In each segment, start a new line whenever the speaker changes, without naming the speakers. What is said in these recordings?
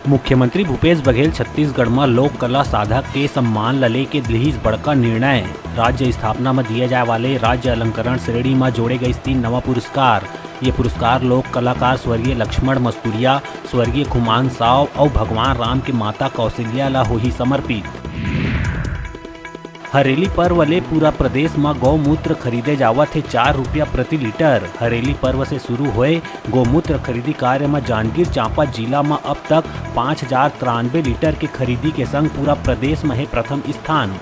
मुख्यमंत्री भूपेश बघेल छत्तीसगढ़ में लोक कला साधक के सम्मान लले के लिहिस बड़का निर्णय। राज्य स्थापना में दिए जाए वाले राज्य अलंकरण श्रेणी में जोड़े गए 3 नवा पुरस्कार। ये पुरस्कार लोक कलाकार स्वर्गीय लक्ष्मण मस्तूरिया, स्वर्गीय खुमान साव और भगवान राम की माता कौशल्या ला होही समर्पित। हरेली पर्व वाले पूरा प्रदेश में गौमूत्र खरीदे जावत है 4 रुपया प्रति लीटर। हरेली पर्व से शुरू हुए गौमूत्र खरीदी कार्य में जांजगीर चांपा जिला में अब तक 5093 लीटर की खरीदी के संग पूरा प्रदेश में है प्रथम स्थान।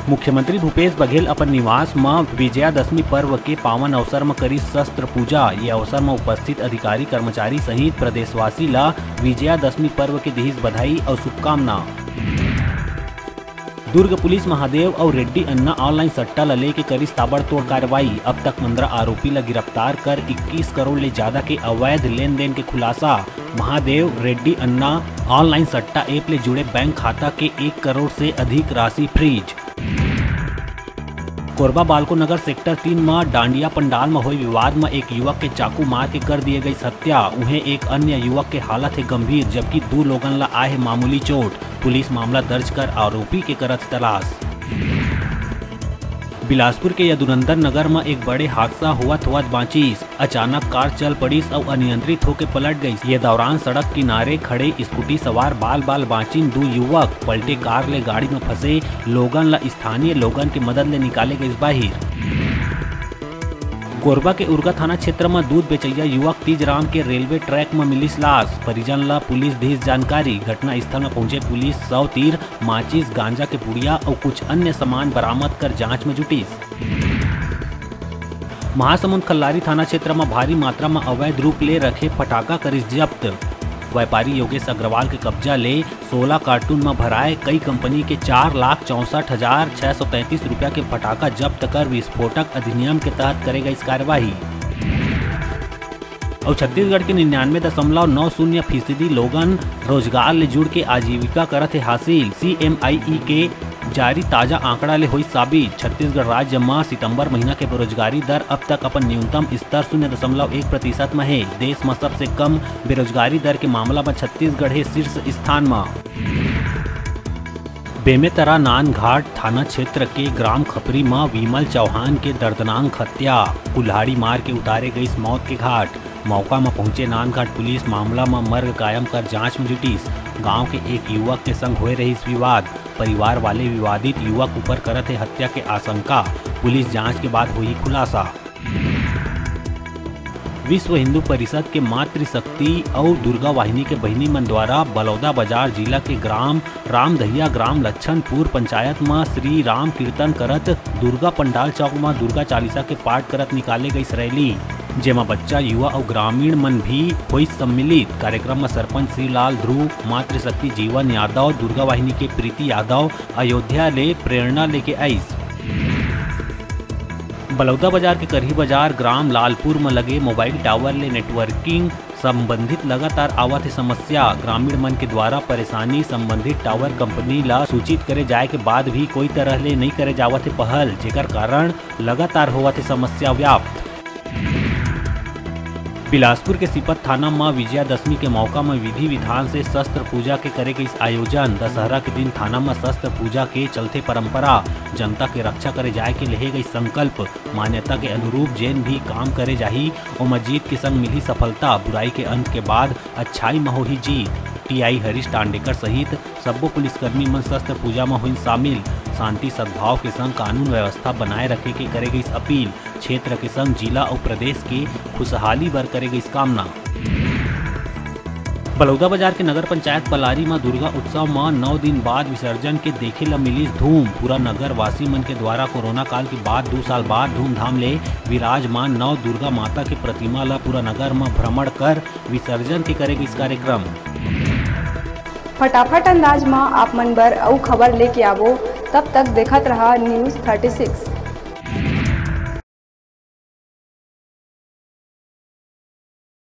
मुख्यमंत्री भूपेश बघेल अपन निवास में विजयादशमी पर्व के पावन अवसर में करी शस्त्र पूजा। ये अवसर में उपस्थित अधिकारी कर्मचारी सहित प्रदेशवासी ला विजयादशमी पर्व के दिहिस बधाई और शुभकामना। दुर्ग पुलिस महादेव और रेड्डी अन्ना ऑनलाइन सट्टा लले के करी ताबड़तोड़ कार्रवाई। अब तक 15 आरोपी ला गिरफ्तार कर 21 करोड़ ले ज्यादा के अवैध लेन देन के खुलासा। महादेव रेड्डी अन्ना ऑनलाइन सट्टा ऐप ले जुड़े बैंक खाता के 1 करोड़ से अधिक राशि फ्रीज। कोरबा बालको नगर सेक्टर 3 में डांडिया पंडाल में हुए विवाद में एक युवक के चाकू मार के कर दिए गई हत्या। उन्हें एक अन्य युवक के हालत है गंभीर, जबकि 2 लोगन ला आए है मामूली चोट। पुलिस मामला दर्ज कर आरोपी के करत तलाश। बिलासपुर के यदुनंदन नगर में एक बड़े हादसा हुआ बांचीस। अचानक कार चल पड़ीस और अनियंत्रित होकर पलट गई। ये दौरान सड़क किनारे खड़े स्कूटी सवार बाल बांचीन 2 युवक पलटे कार ले गाड़ी में फंसे लोगन ला स्थानीय लोगन की मदद ले निकाले गए बाहर। कोरबा के उर्गा थाना क्षेत्र में दूध बेचैया युवक तीजराम के रेलवे ट्रैक में मिली लाश। परिजन ला पुलिस दी जानकारी। घटना स्थल में पहुंचे पुलिस 100 तीर, माचिस, गांजा के पुड़िया और कुछ अन्य सामान बरामद कर जांच में जुटी। महासमुंद खल्लारी थाना क्षेत्र में भारी मात्रा में अवैध रूप ले रखे पटाखा करिस जब्त। व्यापारी योगेश अग्रवाल के कब्जा ले 16 कार्टून में भराए कई कंपनी के 4,64,633 रुपया के पटाखा जब्त कर विस्फोटक अधिनियम के तहत करेगा इस कार्यवाही। और छत्तीसगढ़ के 99.90% लोगन रोजगार ले जुड़ के आजीविका करत है हासिल। CMIE के जारी ताजा आंकड़ा ले हुई साबित। छत्तीसगढ़ राज्य में सितंबर महीना के बेरोजगारी दर अब तक अपन न्यूनतम स्तर 0.1% में है। देश में सबसे कम बेरोजगारी दर के मामला में छत्तीसगढ़ है शीर्ष स्थान में। बेमेतरा नानघाट थाना क्षेत्र के ग्राम खपरी में विमल चौहान के दर्दनाक हत्या। कुल्हाड़ी मार के उतारे गई इस मौत के घाट। मौका में पहुंचे नानघाट पुलिस मामला में मर्ग कायम कर जांच में जुटी। गांव के एक युवक के संग हुए रही इस विवाद। परिवार वाले विवादित युवक ऊपर करत है हत्या के आशंका। पुलिस जांच के बाद हुई खुलासा। विश्व हिंदू परिषद के मातृशक्ति और दुर्गा वाहिनी के बहिनी मन द्वारा बलौदा बाजार जिला के ग्राम रामदहिया ग्राम लच्छनपुर पंचायत में श्री राम कीर्तन करत दुर्गा पंडाल चौक में दुर्गा चालीसा के पाठ करत निकाले गई रैली, जेमा बच्चा युवा और ग्रामीण मन भी हुई सम्मिलित। कार्यक्रम में सरपंच श्रीलाल ध्रुव, मातृशक्ति जीवन यादव, दुर्गा वाहिनी के प्रीति यादव अयोध्या ले प्रेरणा लेके आईस। बलौदा बाजार के करही बाजार ग्राम लालपुर में लगे मोबाइल टावर ले नेटवर्किंग संबंधित लगातार आवत है समस्या। ग्रामीण मन के द्वारा परेशानी संबंधित टावर कंपनी ला सूचित करे जाए के बाद भी कोई तरह ले नहीं करे जावत है पहल, जेकर कारण लगातार होवत है समस्या व्याप्त। बिलासपुर के सिपत थाना में विजयादशमी के मौका में विधि विधान से शस्त्र पूजा के करे गई आयोजन। दशहरा के दिन थाना में शस्त्र पूजा के चलते परंपरा जनता के रक्षा करे जाए के ले गई संकल्प। मान्यता के अनुरूप जैन भी काम करे जाही और मस्जिद के संग मिली सफलता। बुराई के अंत के बाद अच्छाई में होही जीत। TI हरीश टांडेकर सहित सब्बो पुलिसकर्मी मन शस्त्र पूजा में हुई शामिल। शांति सद्भाव के संग कानून व्यवस्था बनाए रखे के करे गई अपील। क्षेत्र के संग जिला और प्रदेश की खुशहाली बर करे गई कामना। बलौदा बाजार के नगर पंचायत पलारी में दुर्गा उत्सव में 9 दिन बाद विसर्जन के देखे ला मिली धूम। पूरा नगर वासी मन के द्वारा कोरोना काल के बाद 2 साल बाद धूमधाम ले विराजमान 9 दुर्गा माता के प्रतिमा ला पूरा नगर में भ्रमण कर विसर्जन के करेगी इस कार्यक्रम।
फटाफट अंदाज में आप मन बर अउ खबर लेके आवो। तब तक देखत रहा News 36।